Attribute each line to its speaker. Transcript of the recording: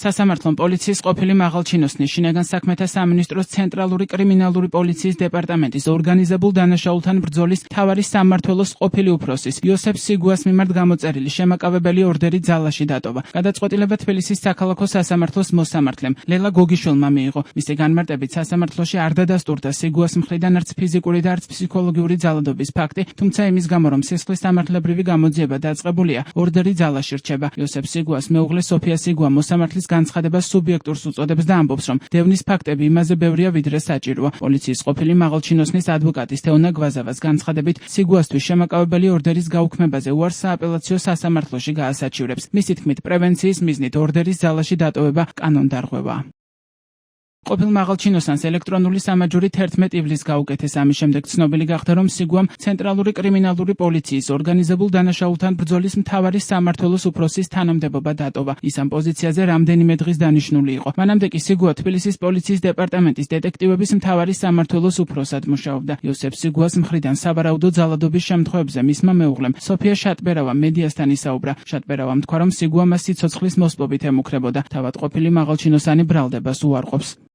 Speaker 1: სასამართლომ პოლიციის ყოფილი მაღალჩინოსნის, შინაგან საქმეთა სამინისტროს ცენტრალური კრიმინალური პოლიციის დეპარტამენტის ორგანიზებულ დანაშაულთან ბრძოლის მთავარი სამმართველოს ყოფილი უფროსის იოსებ სიგუას მიმართ გამოწერილი შემაკავებელი ორდერი ძალაში დატოვა. გადაწყვეტილება თბილისის საქალაქო სასამართლოს მოსამართლემ ლელა გოგიშვილმა მიიღო. მისი განმარტებით სასამართლოში არ დადასტურდა სიგუას მხრიდან არც ფიზიკური და არც ფსიქოლოგიური ძალადობის ფაქტი, თუმცა იმის გამო, რომ სისხლის სამართლებრივი გამოძიება დაწყებულია, ორდერი ძალაში რჩება. იოსებ სიგუას მეუღლე სოფია სიგუა მოსამართლის განცხადებას სუბიექტურს უწოდებს და ამბობს, რომ დევნის ფაქტები იმაზე ბევრია, ვიდრე საჭიროა. პოლიციის ყოფილი მაღალჩინოსნის ადვოკატის თეონა გვაზავას განცხადებით, სიგუასთვის შემაკავებელი ორდერის გაუქმებაზე უარს სააპელაციო სასამართლოში გაასაჩივრებს. მისი თქმით, პრევენციის მიზნით ორდერის ძალაში დატოვება კანონდარღვევა. ყოფილ მაღალჩინოსანს ელექტრონული სამაჯური 11 ივლისს გაუკეთეს. ამის შემდეგ ცნობილი გახდა, რომ სიგუამ ცენტრალური კრიმინალური პოლიციის ორგანიზებულ დანაშაულთან ბრძოლის მთავარი სამმართველოს უფროსის თანამდებობა დატოვა. ის ამ პოზიციაზე რამდენიმე დღის დანიშნული იყო. მანამდე კი სიგუა თბილისის პოლიციის დეპარტამენტის დეტექტივების მთავარი სამმართველოს უფროსად მუშაობდა. იოსებ სიგუას მხრიდან სავარაუდო ძალადობის შემთხვევებზე მისმა მეუღლემ სოფია შატბერავამ მედიასთან ისაუბრა. შატბერავამ თქვა, რომ სიგუა მას სიცოცხლის მოსპობით ემუქრებოდა. თავად ყოფილი მაღალჩინოსანი ბრალდებას უარყოფს.